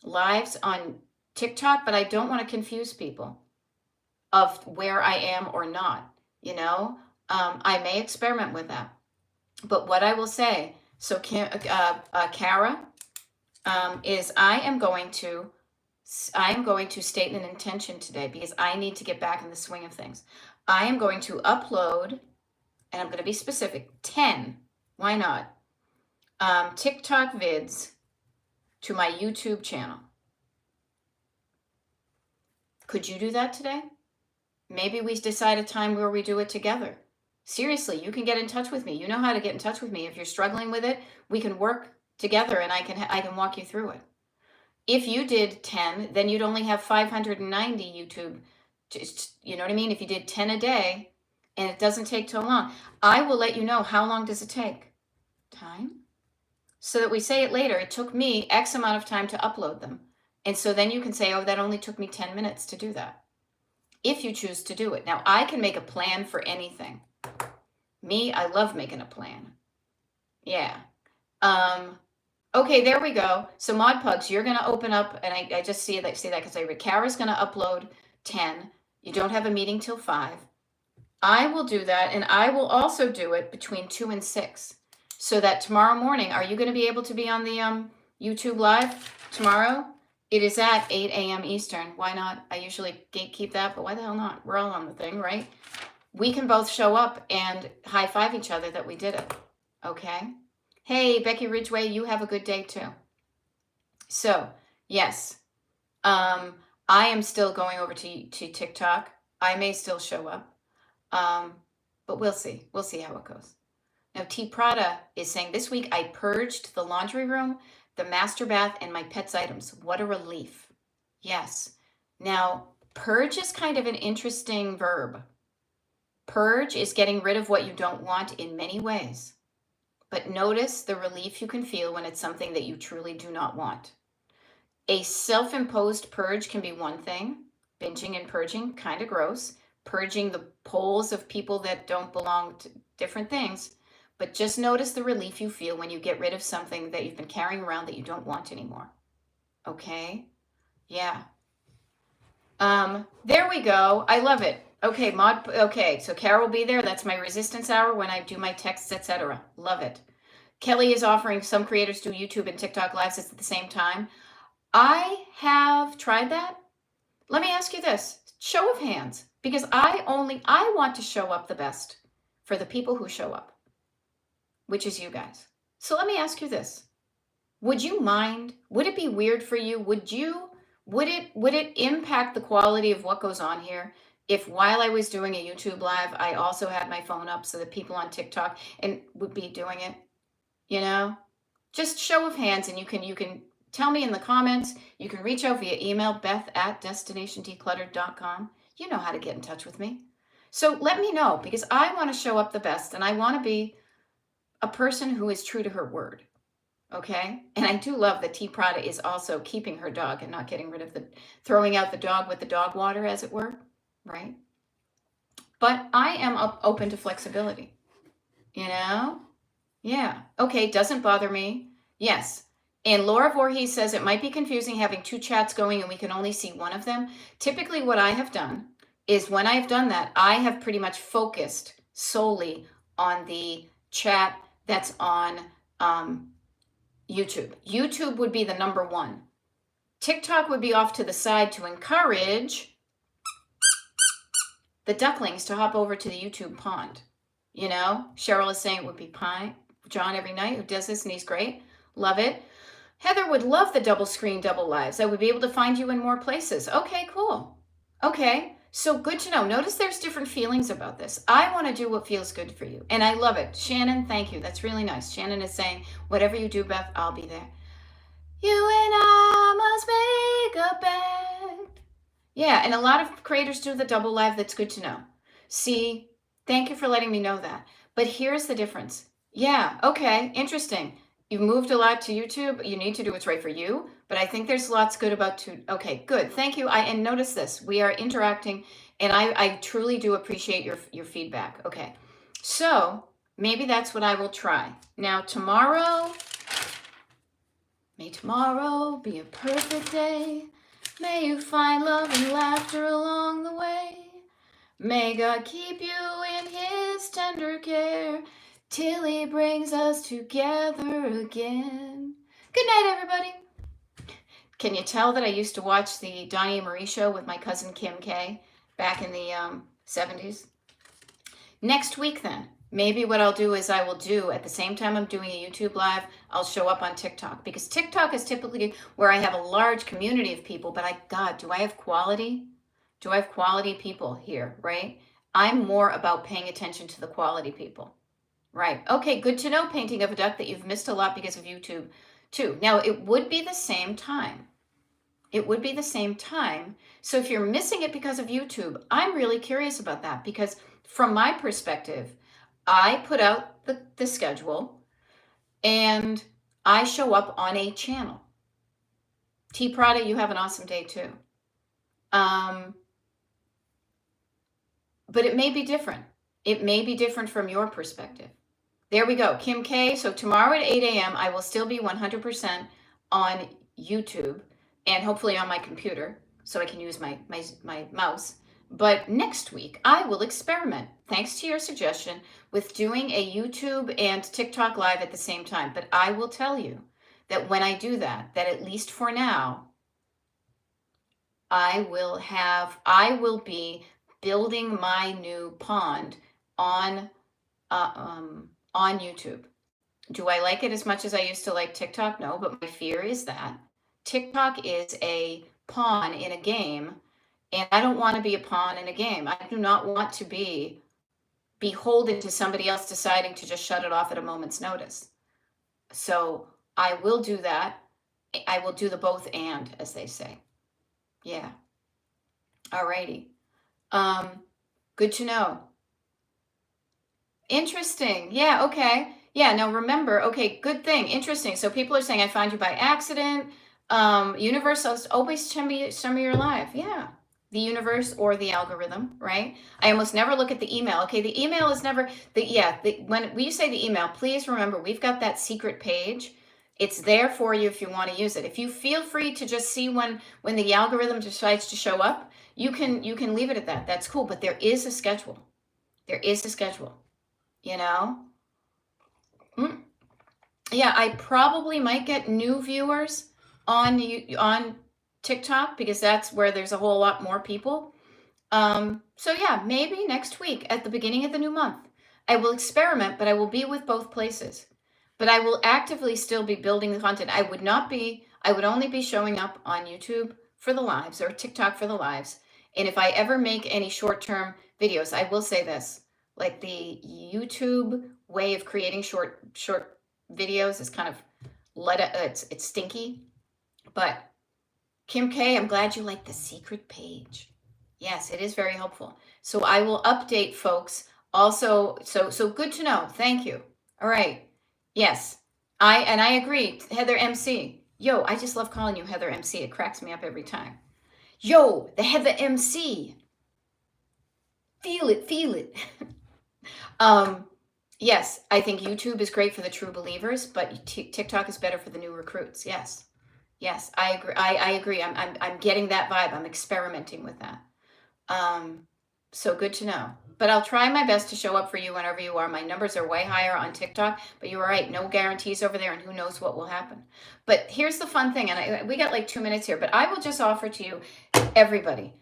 lives on TikTok, but I don't want to confuse people of where I am or not. I may experiment with that. But what I will say, so Kara, is I am going to state an intention today because I need to get back in the swing of things. I am going to upload, and I'm going to be specific, 10, why not, TikTok vids to my YouTube channel. Could you do that today? Maybe we decide a time where we do it together. Seriously, you can get in touch with me. You know how to get in touch with me. If you're struggling with it, we can work together and I can walk you through it. If you did 10, then you'd only have 590 YouTube. You know what I mean? If you did 10 a day and it doesn't take too long, I will let you know how long does it take. Time? So that we say it later, it took me X amount of time to upload them. And so then you can say, oh, that only took me 10 minutes to do that. If you choose to do it. Now, I can make a plan for anything. Me, I love making a plan. Yeah. Okay, there we go. So Mod Pugs, you're going to open up, and I just see that because I read Kara's going to upload 10. You don't have a meeting till 5. I will do that, and I will also do it between 2 and 6. So that tomorrow morning, are you going to be able to be on the YouTube Live tomorrow? It is at 8 a.m. Eastern. Why not? I usually gatekeep that, but why the hell not? We're all on the thing, right? We can both show up and high-five each other that we did it, okay? Hey, Becky Ridgway, you have a good day too. So, yes, I am still going over to TikTok. I may still show up, but we'll see. We'll see how it goes. Now, T. Prada is saying, this week I purged the laundry room, the master bath, and my pet's items. What a relief. Yes. Now, purge is kind of an interesting verb. Purge is getting rid of what you don't want in many ways. But notice the relief you can feel when it's something that you truly do not want. A self-imposed purge can be one thing. Binging and purging, kind of gross. Purging the poles of people that don't belong to different things. But just notice the relief you feel when you get rid of something that you've been carrying around that you don't want anymore. Okay? Yeah. There we go. I love it. Okay, so Carol will be there. That's my resistance hour when I do my texts, etc. Love it. Kelly is offering some creators do YouTube and TikTok lives at the same time. I have tried that. Let me ask you this. Show of hands. Because I want to show up the best for the people who show up, which is you guys. So let me ask you this. Would you mind? Would it be weird for you? Would it impact the quality of what goes on here if while I was doing a YouTube live, I also had my phone up so that people on TikTok and would be doing it? Just show of hands, and you can Tell me in the comments. You can reach out via email, beth@destinationdecluttered.com. You know how to get in touch with me. So let me know, because I want to show up the best, and I want to be a person who is true to her word. Okay? And I do love that T. Prada is also keeping her dog and not getting rid of throwing out the dog with the dog water, as it were. Right? But I am open to flexibility. You know? Yeah. Okay, doesn't bother me. Yes. And Laura Voorhees says it might be confusing having two chats going and we can only see one of them. Typically, what I have done is when I've done that, I have pretty much focused solely on the chat that's on YouTube. YouTube would be the number one. TikTok would be off to the side to encourage the ducklings to hop over to the YouTube pond. You know, Cheryl is saying it would be Pine John every night who does this, and he's great. Love it. Heather would love the double screen, double lives. I would be able to find you in more places. Okay, cool. Okay, so good to know. Notice there's different feelings about this. I want to do what feels good for you, and I love it. Shannon, thank you. That's really nice. Shannon is saying, whatever you do, Beth, I'll be there. You and I must make a bet. Yeah, and a lot of creators do the double live. That's good to know. See, thank you for letting me know that. But here's the difference. Yeah, okay, interesting. You've moved a lot to YouTube. You need to do what's right for you. But I think there's lots good about okay, good. Thank you. And notice this. We are interacting, and I truly do appreciate your feedback. Okay. So maybe that's what I will try. Now tomorrow, may tomorrow be a perfect day. May you find love and laughter along the way. May God keep you in his tender care till he brings us together again. Good night, everybody. Can you tell that I used to watch the Donnie and Marie show with my cousin Kim K back in the 70s? Next week, then, maybe what I'll do is I will do, at the same time I'm doing a YouTube live, I'll show up on TikTok. Because TikTok is typically where I have a large community of people, but God, do I have quality? Do I have quality people here, right? I'm more about paying attention to the quality people. Right. Okay, good to know, Painting of a Duck, that you've missed a lot because of YouTube too. Now, it would be the same time. It would be the same time. So if you're missing it because of YouTube, I'm really curious about that, because from my perspective, I put out the schedule and I show up on a channel. T. Prada, you have an awesome day too. But it may be different. It may be different from your perspective. There we go. Kim K. So tomorrow at 8 a.m., I will still be 100% on YouTube and hopefully on my computer so I can use my mouse. But next week, I will experiment, thanks to your suggestion, with doing a YouTube and TikTok live at the same time. But I will tell you that when I do that at least for now, I will be building my new pond on YouTube. Do I like it as much as I used to like TikTok? No, but my fear is that TikTok is a pawn in a game, and I don't want to be a pawn in a game. I do not want to be beholden to somebody else deciding to just shut it off at a moment's notice. So I will do that. I will do the both and, as they say. Yeah. Alrighty. Good to know. Interesting. Yeah, okay. Yeah, now remember, okay, good thing. Interesting. So people are saying, I found you by accident. Universe always send me your life. Yeah. The universe or the algorithm, right? I almost never look at the email. Okay, the email is never, when you say the email, please remember, we've got that secret page. It's there for you if you want to use it. If you feel free to just see when the algorithm decides to show up, you can leave it at that. That's cool. But there is a schedule. There is a schedule. You know? Yeah, I probably might get new viewers on TikTok because that's where there's a whole lot more people. So yeah, maybe next week at the beginning of the new month, I will experiment, but I will be with both places. But I will actively still be building the content. I would only be showing up on YouTube for the lives or TikTok for the lives. And if I ever make any short-term videos, I will say this, like the YouTube way of creating short videos is kind of it's stinky. But Kim K, I'm glad you like the secret page. Yes, it is very helpful. So I will update folks also. So good to know. Thank you. All right. Yes. I agree. Heather MC. Yo, I just love calling you Heather MC. It cracks me up every time. Yo, the Heather MC. Feel it, feel it. Yes, I think YouTube is great for the true believers, but TikTok is better for the new recruits. Yes. Yes, I agree. I agree. I'm getting that vibe. I'm experimenting with that. So good to know. But I'll try my best to show up for you whenever you are. My numbers are way higher on TikTok, but you're right. No guarantees over there, and who knows what will happen. But here's the fun thing, and we got like 2 minutes here, but I will just offer to you, everybody.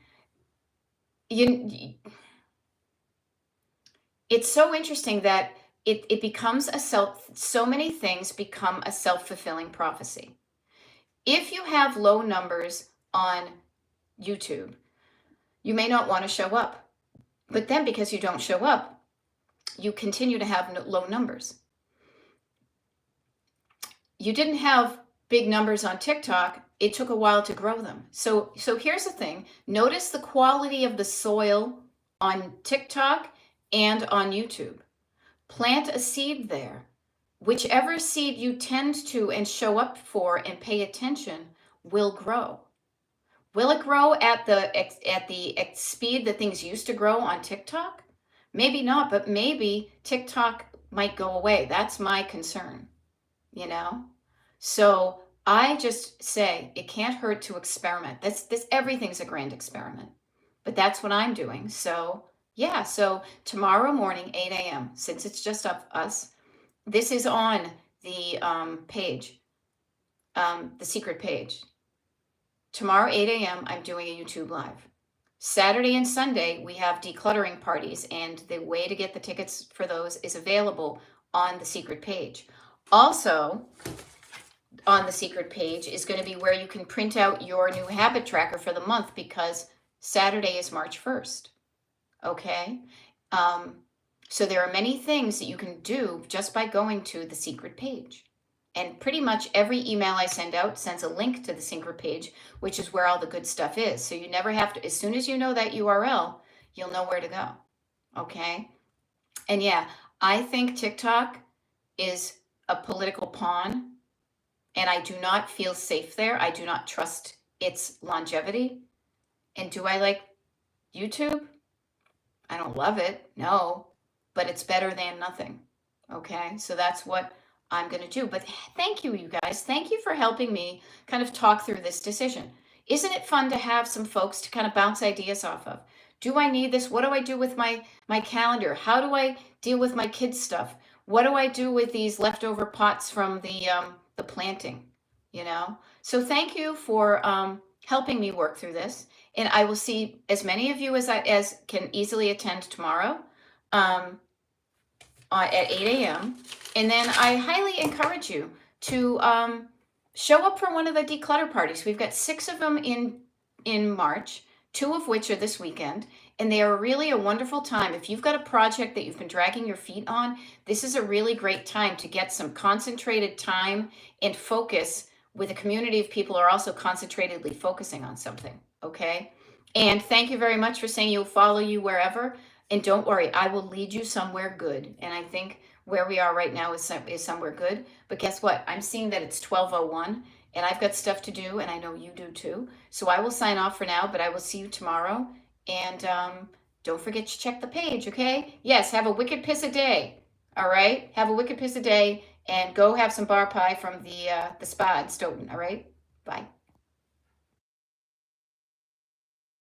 It's so interesting that it becomes so many things become a self-fulfilling prophecy. If you have low numbers on YouTube, you may not want to show up. But then because you don't show up, you continue to have low numbers. You didn't have big numbers on TikTok. It took a while to grow them. So here's the thing. Notice the quality of the soil on TikTok and on YouTube. Plant a seed there. Whichever seed you tend to and show up for and pay attention will grow. Will it grow at the speed that things used to grow on TikTok? Maybe not, but maybe TikTok might go away. That's my concern, you know? So I just say it can't hurt to experiment. This everything's a grand experiment. But that's what I'm doing. So yeah, so tomorrow morning, 8 a.m., since it's just us, this is on the page, the secret page. Tomorrow, 8 a.m., I'm doing a YouTube Live. Saturday and Sunday, we have decluttering parties, and the way to get the tickets for those is available on the secret page. Also, on the secret page is going to be where you can print out your new habit tracker for the month, because Saturday is March 1st. Okay? So there are many things that you can do just by going to the secret page. And pretty much every email I send out sends a link to the secret page, which is where all the good stuff is. So you never have to, as soon as you know that URL, you'll know where to go. Okay? And yeah, I think TikTok is a political pawn, and I do not feel safe there. I do not trust its longevity. And do I like YouTube? I don't love it, no, but it's better than nothing. Okay? So that's what I'm going to do. But thank you, you guys. Thank you for helping me kind of talk through this decision. Isn't it fun to have some folks to kind of bounce ideas off of? Do I need this? What do I do with my calendar? How do I deal with my kids' stuff? What do I do with these leftover pots from the planting? You know? So thank you for helping me work through this. And I will see as many of you as can easily attend tomorrow. At 8 a.m. And then I highly encourage you to show up for one of the declutter parties. We've got 6 of them in March, 2 of which are this weekend. And they are really a wonderful time. If you've got a project that you've been dragging your feet on, this is a really great time to get some concentrated time and focus with a community of people who are also concentratedly focusing on something. Okay? And thank you very much for saying you'll follow you wherever. And don't worry, I will lead you somewhere good. And I think where we are right now is somewhere good. But guess what? I'm seeing that it's 12:01, and I've got stuff to do, and I know you do too. So I will sign off for now, but I will see you tomorrow. And don't forget to check the page, okay? Yes, have a wicked piss a day. All right? Have a wicked piss a day, and go have some bar pie from the spa in Stoughton, all right? Bye.